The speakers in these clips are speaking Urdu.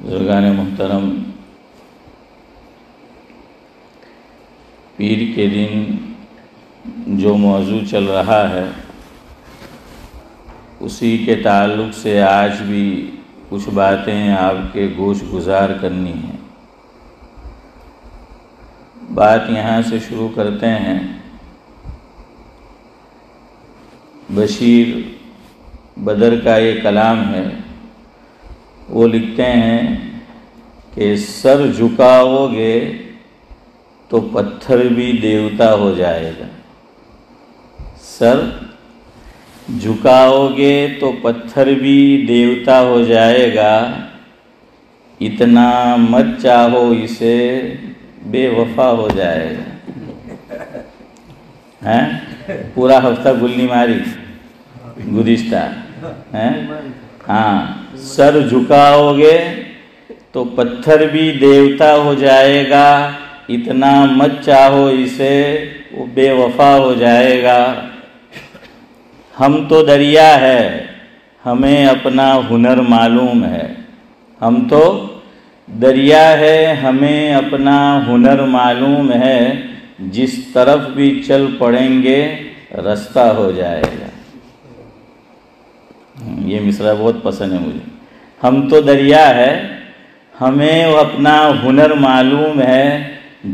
بزرگان محترم، پیر کے دن جو موضوع چل رہا ہے اسی کے تعلق سے آج بھی کچھ باتیں آپ کے گوش گزار کرنی ہیں۔ بات یہاں سے شروع کرتے ہیں۔ بشیر بدر کا یہ کلام ہے، وہ لکھتے ہیں کہ سر جھکاؤ گے تو پتھر بھی دیوتا ہو جائے گا، سر جھکاؤ گے تو پتھر بھی دیوتا ہو جائے گا، اتنا مت چاہو اسے بے وفا ہو جائے گا۔ پورا ہفتہ گلی ماری گزشتہ، ہاں، سر جھکاؤ گے تو پتھر بھی دیوتا ہو جائے گا، اتنا مت چاہو اسے وہ بے وفا ہو جائے گا۔ ہم تو دریا ہے ہمیں اپنا ہنر معلوم ہے، ہم تو دریا ہے ہمیں اپنا ہنر معلوم ہے، جس طرف بھی چل پڑیں گے رستہ ہو جائے گا۔ یہ مصرع بہت پسند ہے مجھے۔ ہم تو دریا ہے ہمیں اپنا ہنر معلوم ہے،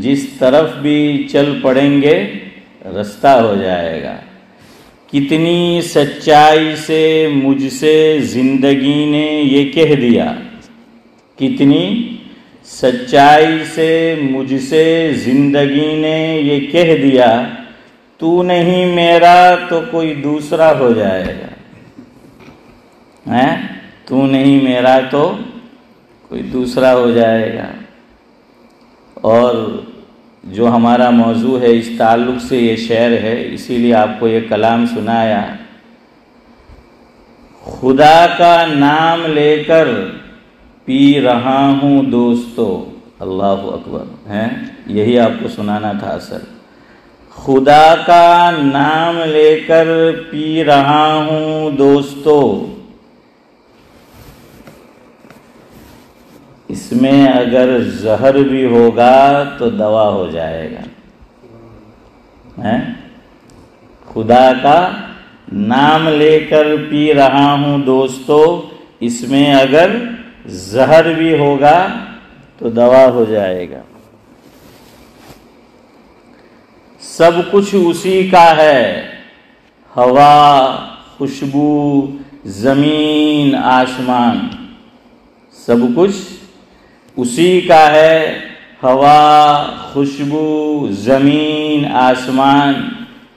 جس طرف بھی چل پڑیں گے رستہ ہو جائے گا۔ کتنی سچائی سے مجھ سے زندگی نے یہ کہہ دیا، کتنی سچائی سے مجھ سے زندگی نے یہ کہہ دیا، تو نہیں میرا تو کوئی دوسرا ہو جائے گا۔ تو نہیں میرا تو کوئی دوسرا ہو جائے گا۔ اور جو ہمارا موضوع ہے اس تعلق سے یہ شعر ہے، اسی لیے آپ کو یہ کلام سنایا۔ خدا کا نام لے کر پی رہا ہوں دوستو، اللہ اکبر، یہی آپ کو سنانا تھا اصل۔ خدا کا نام لے کر پی رہا ہوں دوستو، اس میں اگر زہر بھی ہوگا تو دوا ہو جائے گا۔ خدا کا نام لے کر پی رہا ہوں دوستو، اس میں اگر زہر بھی ہوگا تو دوا ہو جائے گا۔ سب کچھ اسی کا ہے، ہوا، خوشبو، زمین، آسمان، سب کچھ اسی کا ہے، ہوا، خوشبو، زمین، آسمان۔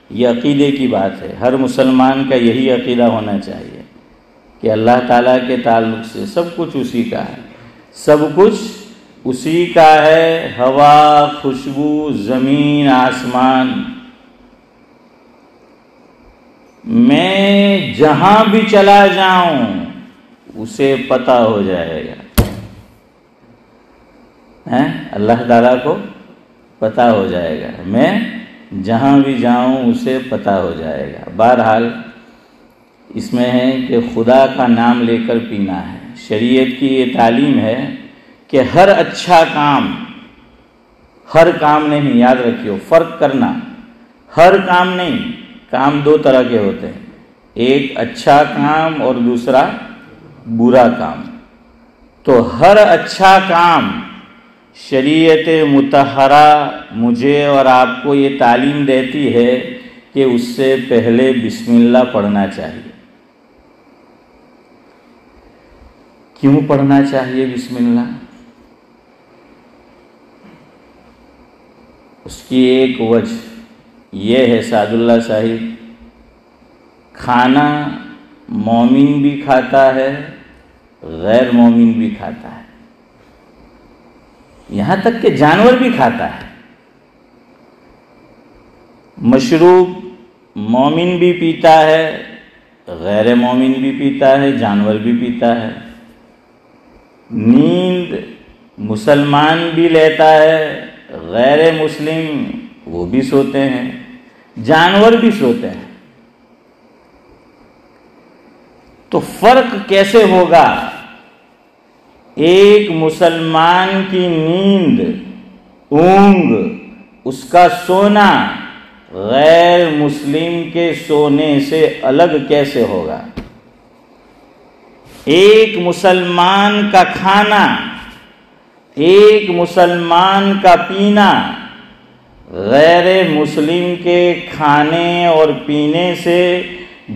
یہ عقیدے کی بات ہے، ہر مسلمان کا یہی عقیدہ ہونا چاہیے کہ اللہ تعالیٰ کے تعلق سے سب کچھ اسی کا ہے، سب کچھ اسی کا ہے، ہوا، خوشبو، زمین، آسمان۔ میں جہاں بھی چلا جاؤں اسے پتہ ہو جائے گا، اللہ تعالیٰ کو پتہ ہو جائے گا، میں جہاں بھی جاؤں اسے پتہ ہو جائے گا۔ بہرحال اس میں ہے کہ خدا کا نام لے کر پینا ہے۔ شریعت کی یہ تعلیم ہے کہ ہر اچھا کام، ہر کام نہیں، یاد رکھیو، فرق کرنا، ہر کام نہیں، کام دو طرح کے ہوتے ہیں، ایک اچھا کام اور دوسرا برا کام۔ تو ہر اچھا کام شریعت مطہرہ مجھے اور آپ کو یہ تعلیم دیتی ہے کہ اس سے پہلے بسم اللہ پڑھنا چاہیے۔ کیوں پڑھنا چاہیے بسم اللہ؟ اس کی ایک وجہ یہ ہے سعد اللہ صاحب، کھانا مومن بھی کھاتا ہے، غیر مومن بھی کھاتا ہے، یہاں تک کہ جانور بھی کھاتا ہے۔ مشروب مومن بھی پیتا ہے، غیر مومن بھی پیتا ہے، جانور بھی پیتا ہے۔ نیند مسلمان بھی لیتا ہے، غیر مسلم وہ بھی سوتے ہیں، جانور بھی سوتے ہیں۔ تو فرق کیسے ہوگا؟ ایک مسلمان کی نیند، اونگ، اس کا سونا غیر مسلم کے سونے سے الگ کیسے ہوگا؟ ایک مسلمان کا کھانا، ایک مسلمان کا پینا غیر مسلم کے کھانے اور پینے سے،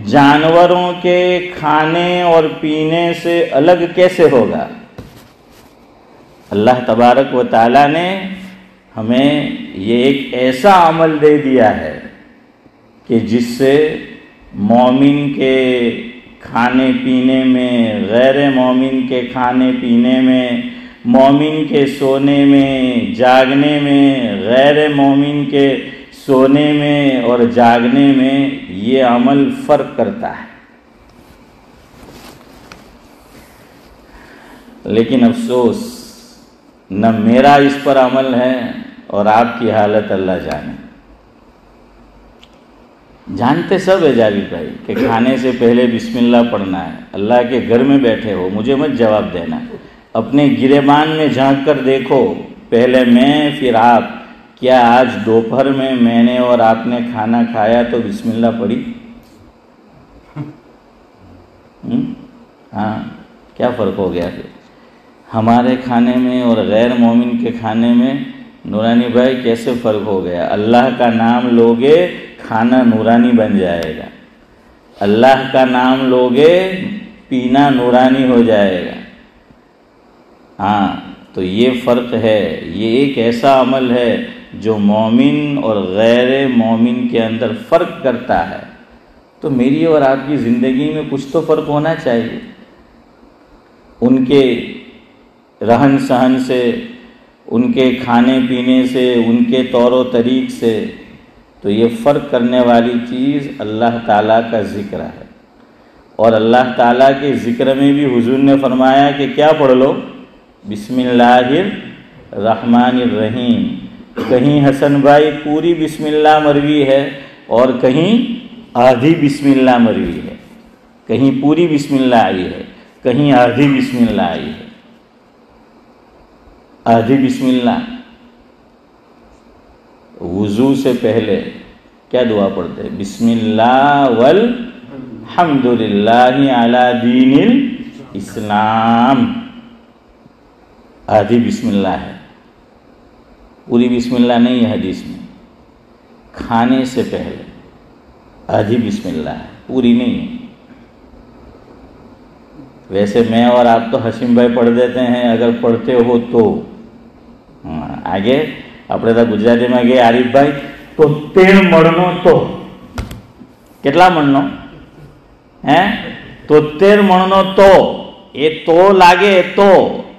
جانوروں کے کھانے اور پینے سے الگ کیسے ہوگا؟ اللہ تبارک و تعالیٰ نے ہمیں یہ ایک ایسا عمل دے دیا ہے کہ جس سے مومن کے کھانے پینے میں، غیر مومن کے کھانے پینے میں، مومن کے سونے میں، جاگنے میں، غیر مومن کے سونے میں اور جاگنے میں یہ عمل فرق کرتا ہے۔ لیکن افسوس، نہ میرا اس پر عمل ہے اور آپ کی حالت اللہ جانے۔ جانتے سب ہے جاوید بھائی کہ کھانے سے پہلے بسم اللہ پڑھنا ہے۔ اللہ کے گھر میں بیٹھے ہو، مجھے مت جواب دینا، اپنے گریبان میں جھانک کر دیکھو، پہلے میں پھر آپ۔ کیا آج دوپہر میں نے اور آپ نے کھانا کھایا تو بسم اللہ پڑھی؟ ہاں، کیا فرق ہو گیا پھر ہمارے کھانے میں اور غیر مومن کے کھانے میں؟ نورانی بھائی کیسے فرق ہو گیا؟ اللہ کا نام لوگے، کھانا نورانی بن جائے گا، اللہ کا نام لوگے، پینا نورانی ہو جائے گا۔ ہاں، تو یہ فرق ہے، یہ ایک ایسا عمل ہے جو مومن اور غیر مومن کے اندر فرق کرتا ہے۔ تو میری اور آپ کی زندگی میں کچھ تو فرق ہونا چاہیے، ان کے رہن سہن سے، ان کے کھانے پینے سے، ان کے طور و طریق سے۔ تو یہ فرق کرنے والی چیز اللہ تعالیٰ کا ذکر ہے، اور اللہ تعالیٰ کے ذکر میں بھی حضور نے فرمایا کہ کیا پڑھ لو؟ بسم اللہ الرحمن الرحیم۔ کہیں حسن بھائی پوری بسم اللہ مروی ہے اور کہیں آدھی بسم اللہ مروی ہے، کہیں پوری بسم اللہ آئی ہے، کہیں آدھی بسم اللہ آئی ہے۔ آدھی بسم اللہ، وضو سے پہلے کیا دعا پڑھتے ہیں؟ بسم اللہ والحمد للہ علی دین الاسلام۔ آدھی بسم اللہ ہے، پوری بسم اللہ نہیں ہے حدیث میں۔ کھانے سے پہلے آدھی بسم اللہ ہے، پوری نہیں ہے۔ ویسے میں اور آپ تو حشیم بھائی پڑھ دیتے ہیں اگر پڑھتے ہو تو۔ آگے આપણે તો ગુજરાતીમાં ગયે આરીફભાઈ 73 મણનો તો કેટલા મણનો? હે 73 મણનો તો, એ તો લાગે તો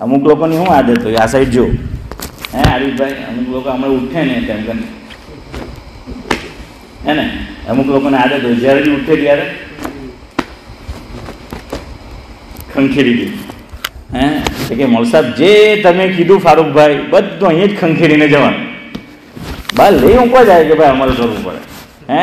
અમુક લોકોની શું આદત હોય, આ સાઈડ જો હે આરીફભાઈ, અમુક લોકો હમણાં ઉઠે ને તેમ કરીને હે ને, અમુક લોકોને આદત હોય જ્યારે બી ઉઠે ત્યારે ખંખેરી દે હે કે મોલ સાહેબ જે તમે કીધું ફારૂકભાઈ બધું અહીંયા જ ખંખેરીને જવાનું, બહાર લઈ ઊંકવા જાય કે ભાઈ અમલ કરવું પડે હે।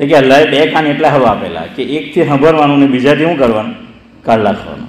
તો કે અલ્લાહે 2 કાન એટલા હવા આપેલા કે એકથી સાંભળવાનું ને બીજાથી શું કરવાનું? કાઢ નાખવાનું.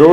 2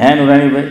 હે નુરાણીભાઈ,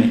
નહીં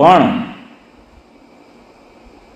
પણ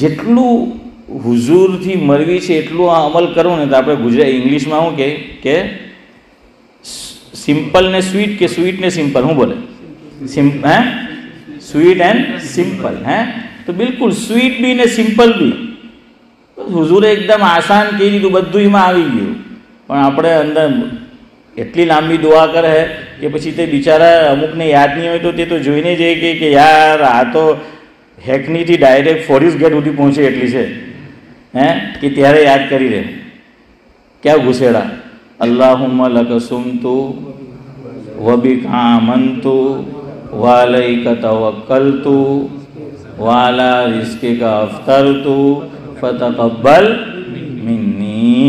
જેટલું હુઝુરથી મરવી છે એટલું આ અમલ કરો ને તો આપણે ગુજરાતી ઇંગ્લિશમાં શું કે સિમ્પલ ને સ્વીટ કે સ્વીટ ને સિમ્પલ શું બોલે? Sweet and simple. હે તો બિલકુલ સ્વીટ બી ને સિમ્પલ બી હુઝુરે એકદમ આસાન કહી દીધું, બધું એમાં આવી ગયું. પણ આપણે અંદર એટલી લાંબી દુઆ કરે કે પછી તે બિચારા અમુકને યાદ નહીં હોય તો તે તો જોઈને જઈએ કે યાર આ તો હેકનીથી ડાયરેક્ટ ફોરેસ્ટ ગેટ સુધી પહોંચે એટલી છે કે ત્યારે યાદ કરી દે. ક્યાં ઘૂસેડા? અલ્લાહુમ્મા લક સુમતુ વબિકા આમનતુ વાલૈકા તવક્કલતુ વાલા રિઝ્કિકા અફતરતુ ફતકબ્બલ મિન્ની.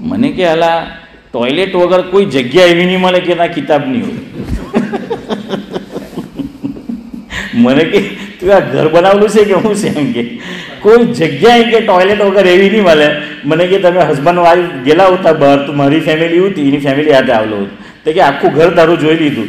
મને કે હાલા ટોયલેટ વગર કોઈ જગ્યા એવી નહીં મળે કે ના કિતાબ નહીં હોય. મને કે તું આ ઘર બનાવેલું છે કે હું છે એમ કે કોઈ જગ્યાએ કે ટોયલેટ વગર એવી નહીં મળે. મને કે તમે હસબન્ડ વાઈફ ગયેલા હોતા બહાર તો મારી ફેમિલી હતી, એની ફેમિલી હાથે આવેલો હતું, તો કે આખું ઘર તારું જોઈ લીધું,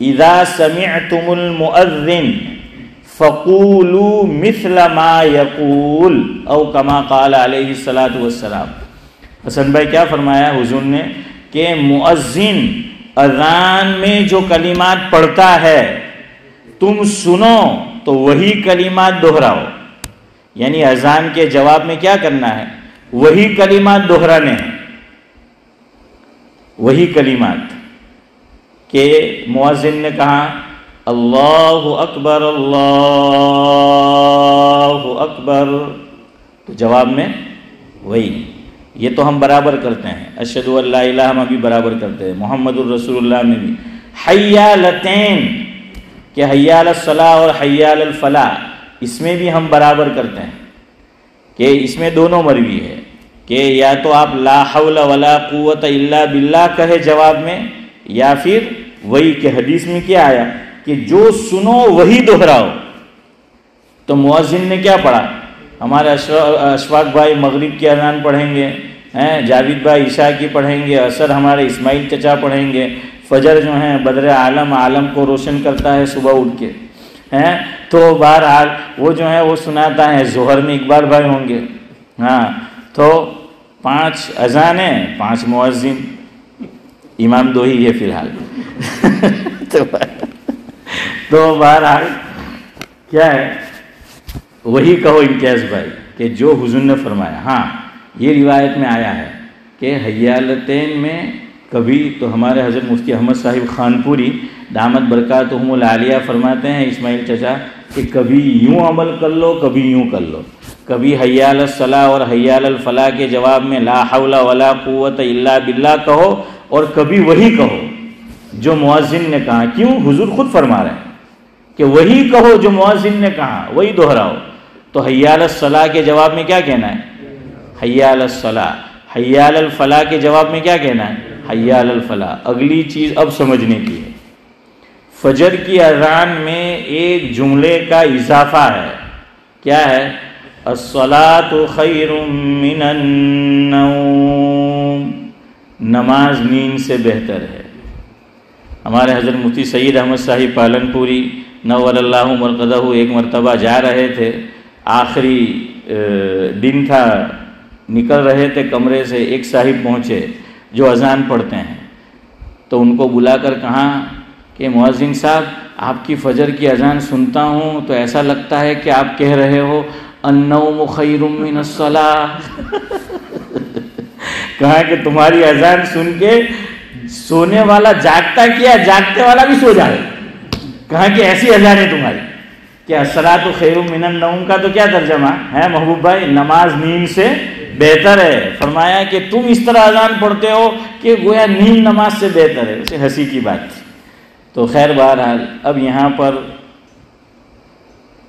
اذا سمعتم المؤذن فقولوا مثل ما يقول او كما قال علیہ الصلاۃ والسلام. حسن بھائی کیا فرمایا حضور نے کہ مؤذن اذان میں جو کلمات پڑھتا ہے تم سنو تو وہی کلمات دہراؤ. یعنی اذان کے جواب میں کیا کرنا ہے؟ وہی کلمات دہرانے ہیں. وہی کلمات کہ مؤذن نے کہا اللہ اکبر اللہ اکبر، تو جواب میں وہی. یہ تو ہم برابر کرتے ہیں. اشہد ان لا الہ ہم بھی برابر کرتے ہیں. محمد الرسول اللہ میں بھی حیالتین کہ حی علی الصلاۃ اور حی علی الفلاح، اس میں بھی ہم برابر کرتے ہیں کہ اس میں دونوں مروی ہے کہ یا تو آپ لا حول ولا قوت الا باللہ کہے جواب میں، یا پھر وہی کہ حدیث میں کیا آیا کہ جو سنو وہی دہراؤ. تو مؤذن نے کیا پڑھا؟ ہمارے اشفاق بھائی مغرب کی اذان پڑھیں گے، جاوید بھائی عشاء کی پڑھیں گے، عصر ہمارے اسماعیل چچا پڑھیں گے، فجر جو ہیں بدر عالم کو روشن کرتا ہے صبح اٹھ کے، تو بہرحال وہ جو ہے وہ سناتا ہے. ظہر میں اقبال بھائی ہوں گے. تو 5 اذانیں 5 مؤذن، امام 2 ہی ہے فی الحال. تو بہرحال کیا ہے وہی کہو امتیاز بھائی کہ جو حضور نے فرمایا. ہاں یہ روایت میں آیا ہے کہ حیالتین میں کبھی تو ہمارے حضرت مفتی احمد صاحب خانپوری دامت برکاتہم العالیہ فرماتے ہیں اسماعیل چچا کہ کبھی یوں عمل کر لو کبھی یوں کر لو. کبھی حی علی الصلاۃ اور حی علی الفلاح کے جواب میں لا حول ولا قوت الا باللہ کہو، اور کبھی وہی کہو جو مؤذن نے کہا. کیوں؟ حضور خود فرما رہے ہیں کہ وہی کہو جو مؤذن نے کہا، وہی دہراؤ. تو حی علی الصلاۃ کے جواب میں کیا کہنا ہے؟ حی علی الصلاۃ. حی علی الفلاح کے جواب میں کیا کہنا ہے؟ حی علی الفلاح. اگلی چیز اب سمجھنے کی ہے. فجر کی اذان میں ایک جملے کا اضافہ ہے. کیا ہے؟ الصلاۃ خیر من النوم، نماز نیند سے بہتر ہے. ہمارے حضرت مفتی سید احمد صاحب پالن پوری نور اللہ مرقدہ ایک مرتبہ جا رہے تھے، آخری دن تھا، نکل رہے تھے کمرے سے، ایک صاحب پہنچے جو اذان پڑھتے ہیں. تو ان کو بلا کر کہا کہ مؤذن صاحب آپ کی فجر کی اذان سنتا ہوں تو ایسا لگتا ہے کہ آپ کہہ رہے ہو النوم خیر من الصلاۃ. کہا کہ تمہاری اذان سن کے سونے والا جاگتا کیا، جاگتے والا بھی سو جائے. کہا کہ ایسی اذان ہے تمہاری کہ الصلاۃ خیر من النوم کا تو کیا ترجمہ ہے محبوب بھائی؟ نماز نیند سے بہتر ہے. فرمایا کہ تم اس طرح اذان پڑھتے ہو کہ گویا نیند نماز سے بہتر ہے. اسے ہنسی کی بات تھی. تو خیر بہرحال اب یہاں پر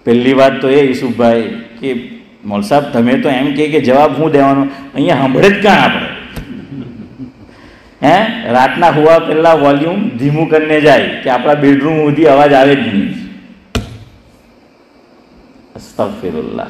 پہلی بات تو یہ یوسف بھائی کہ مول صاحب تمہیں تو એમ કે જવાબ હું દેવાનો, અહીંયા સાંભળે જ ક્યાં આપણે? રાતના હુવા પહેલા વોલ્યુમ ધીમું કરીને જાય કે આપણા બેડરૂમ સુધી અવાજ આવે જ નહીં. અસ્તગફિરુલ્લાહ.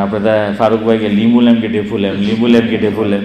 આપણે ફારૂકભાઈ કે લીંબુ લેમ કે ઢેફું લેમ, લીંબુ લેમ કે ઢેફું લેમ,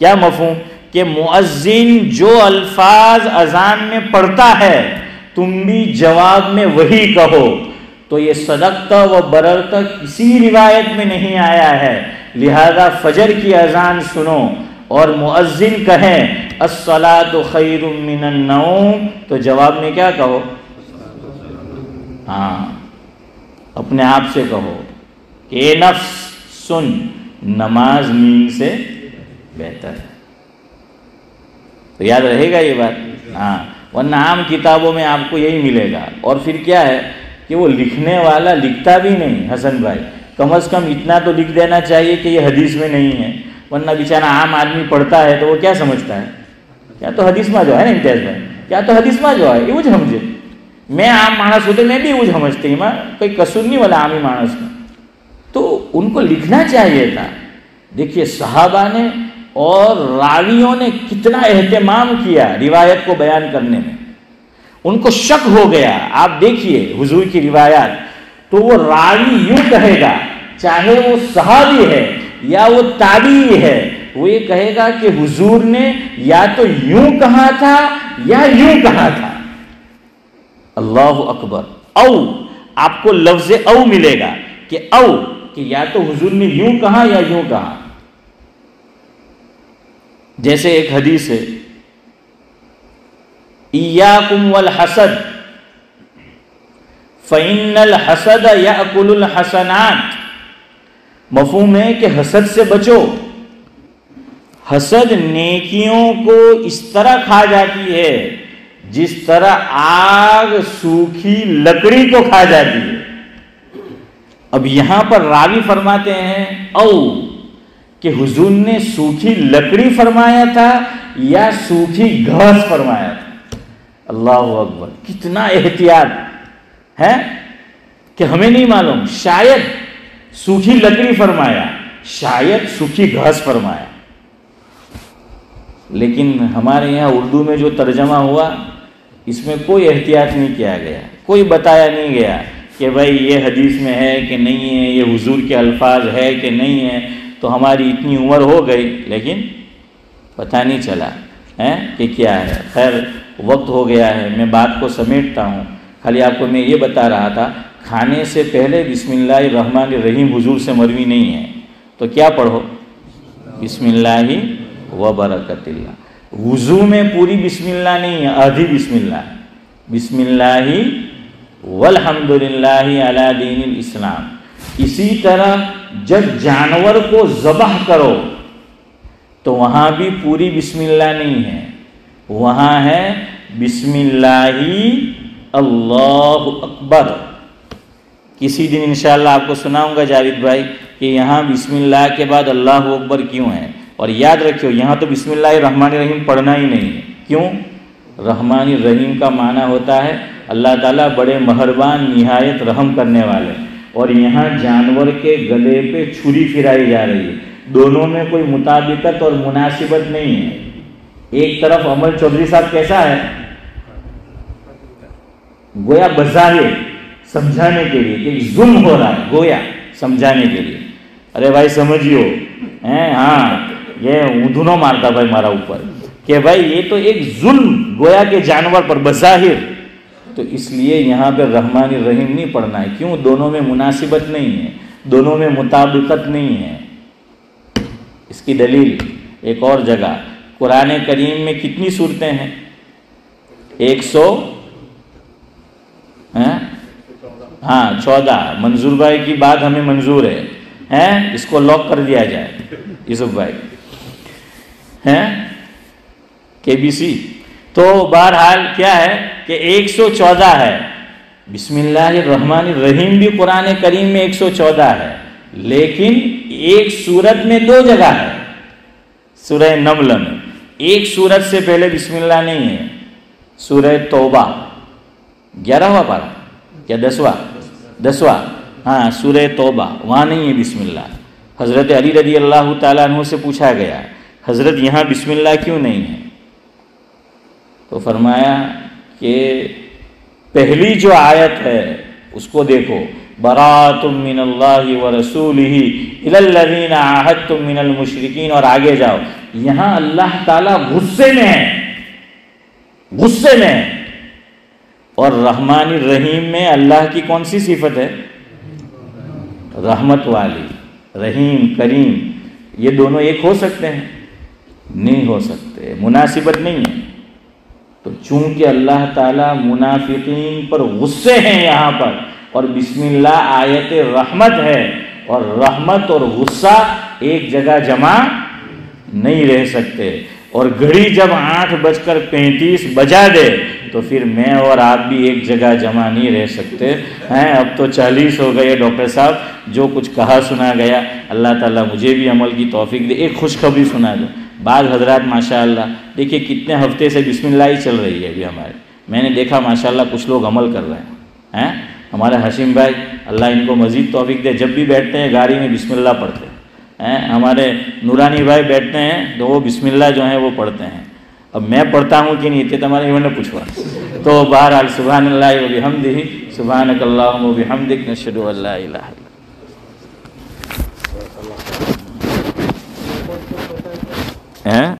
کیا مفہوم؟ کہ مؤذن جو الفاظ اذان میں پڑھتا ہے تم بھی جواب میں وہی کہو. تو یہ صدقت و بررت کسی روایت میں نہیں آیا ہے. لہذا فجر کی اذان سنو اور مؤذن کہیں الصلاۃ خیر من النوم تو جواب میں کیا کہو؟ ہاں اپنے آپ سے کہو کہ اے نفس سن، نماز نیند سے بہتر ہے. تو یاد رہے گا یہ بات. ہاں ورنہ عام کتابوں میں آپ کو یہی ملے گا. اور پھر کیا ہے کہ وہ لکھنے والا لکھتا بھی نہیں. حسن بھائی کم از کم اتنا تو لکھ دینا چاہیے کہ یہ حدیث میں نہیں ہے. ورنہ بیچارہ عام آدمی پڑھتا ہے تو وہ کیا سمجھتا ہے؟ کیا تو حدیث میں جو ہے نا امتیاز بھائی، کیا تو حدیث میں جو ہے یہ وجہ سمجھے. میں عام مانس ہوتے میں بھی وہ سمجھتے ہیں، کوئی قصور نہیں والا عامی مانس میں. تو ان کو لکھنا چاہیے تھا. دیکھیے صحابہ نے اور راویوں نے کتنا اہتمام کیا روایت کو بیان کرنے میں. ان کو شک ہو گیا. آپ دیکھیے حضور کی روایات تو وہ راوی یوں کہے گا، چاہے وہ صحابی ہے یا وہ تابعی ہے، وہ یہ کہے گا کہ حضور نے یا تو یوں کہا تھا یا یوں کہا تھا. اللہ اکبر. او آپ کو لفظ او ملے گا کہ او کہ یا تو حضور نے یوں کہا یا یوں کہا. جیسے ایک حدیث ہے ایاکم والحسد فإن الحسد یأکل الحسنات. مفہوم ہے کہ حسد سے بچو. حسد نیکیوں کو اس طرح کھا جاتی ہے جس طرح آگ سوکھی لکڑی کو کھا جاتی ہے. اب یہاں پر راوی فرماتے ہیں او کہ حضور نے سوکھی لکڑی فرمایا تھا یا سوکھی گھاس فرمایا تھا. اللہ اکبر. کتنا احتیاط ہے کہ ہمیں نہیں معلوم. شاید سوکھی لکڑی فرمایا، شاید سوکھی گھاس فرمایا. لیکن ہمارے یہاں اردو میں جو ترجمہ ہوا اس میں کوئی احتیاط نہیں کیا گیا، کوئی بتایا نہیں گیا کہ بھائی یہ حدیث میں ہے کہ نہیں ہے، یہ حضور کے الفاظ ہے کہ نہیں ہے. تو ہماری اتنی عمر ہو گئی لیکن پتہ نہیں چلا ہے کہ کیا ہے. خیر وقت ہو گیا ہے، میں بات کو سمیٹتا ہوں. خالی آپ کو میں یہ بتا رہا تھا کھانے سے پہلے بسم اللہ الرحمن الرحیم حضور سے مروی نہیں ہے تو کیا پڑھو؟ بسم اللہ و برکت اللہ. وضو میں پوری بسم اللہ نہیں ہے، آدھی بسم اللہ ہے. بسم اللہ والحمد للہ علی دین الاسلام. اسی طرح جب جانور کو ذبح کرو تو وہاں بھی پوری بسم اللہ نہیں ہے، وہاں ہے بسم اللہ اللہ اکبر. کسی دن انشاءاللہ آپ کو سناؤں گا جاوید بھائی کہ یہاں بسم اللہ کے بعد اللہ اکبر کیوں ہے. اور یاد رکھیو یہاں تو بسم اللہ الرحمن الرحیم پڑھنا ہی نہیں ہے. کیوں؟ رحمان الرحیم کا معنی ہوتا ہے اللہ تعالیٰ بڑے مہربان نہایت رحم کرنے والے. اور یہاں جانور کے گلے پہ چھری پھرائی جا رہی ہے. دونوں میں کوئی مطابقت اور مناسبت نہیں ہے. ایک طرف عمر چودھری صاحب کیسا ہے، گویا بظاہر سمجھانے کے لیے کہ ظلم ہو رہا ہے، گویا سمجھانے کے لیے ارے بھائی سمجھیو ہاں یہ اندھنوں مارتا بھائی مارا اوپر کہ بھائی یہ تو ایک ظلم گویا کے جانور پر بظاہر. تو اس لیے یہاں پہ رحمان الرحیم نہیں پڑھنا ہے. کیوں؟ دونوں میں مناسبت نہیں ہے، دونوں میں مطابقت نہیں ہے. اس کی دلیل ایک اور جگہ قرآن کریم میں کتنی صورتیں ہیں؟ 14. منظور بھائی کی بات ہمیں منظور ہے، اس کو لاک کر دیا جائے یوسف بھائی KBC. تو بہرحال کیا ہے کہ 114 ہے. بسم اللہ الرحمن الرحیم بھی قرآن کریم میں 114 ہے، لیکن ایک سورت میں 2 جگہ ہے. سورہ نمل میں ایک سورت سے پہلے بسم اللہ نہیں ہے. سورہ توبہ 11واں پارہ کیا 10واں ہاں سورہ توبہ وہاں نہیں ہے بسم اللہ. حضرت علی رضی اللہ تعالیٰ عنہ سے پوچھا گیا حضرت یہاں بسم اللہ کیوں نہیں ہے؟ تو فرمایا کہ پہلی جو آیت ہے اس کو دیکھو براۃ من اللہ ورسولہ الی الذین عاہدتم من المشرکین، اور آگے جاؤ، یہاں اللہ تعالیٰ غصے میں ہے، غصے میں ہے، اور رحمان الرحیم میں اللہ کی کون سی صفت ہے؟ رحمت والی، رحیم کریم، یہ دونوں ایک ہو سکتے ہیں؟ نہیں ہو سکتے، مناسبت نہیں ہے۔ تو چونکہ اللہ تعالیٰ منافقین پر غصے ہیں یہاں پر، اور بسم اللہ آیت رحمت ہے، اور رحمت اور غصہ ایک جگہ جمع نہیں رہ سکتے، اور گھڑی جب 8:35 بجا دے تو پھر میں اور آپ بھی ایک جگہ جمع نہیں رہ سکتے ہیں۔ اب تو 40 ہو گئے ڈاکٹر صاحب، جو کچھ کہا سنا گیا، اللہ تعالیٰ مجھے بھی عمل کی توفیق دے۔ ایک خوشخبری سنا دو، بعض حضرات ماشاءاللہ دیکھیے کتنے ہفتے سے بسم اللہ ہی چل رہی ہے ابھی ہمارے، میں نے دیکھا ماشاءاللہ کچھ لوگ عمل کر رہے ہیں۔ ہمارے حشیم بھائی، اللہ ان کو مزید توفیق دے، جب بھی بیٹھتے ہیں گاڑی میں بسم اللہ پڑھتے ہیں۔ ہمارے نورانی بھائی بیٹھتے ہیں تو وہ بسم اللہ جو ہیں وہ پڑھتے ہیں۔ اب میں پڑھتا ہوں کہ نہیں، اتنے تمہارے انہوں نے پوچھوا۔ تو بہرحال سبحان اللہ و بحمدہ، سبحانک اللہم و بحمدک، نشہد ان لا الہ الا انت۔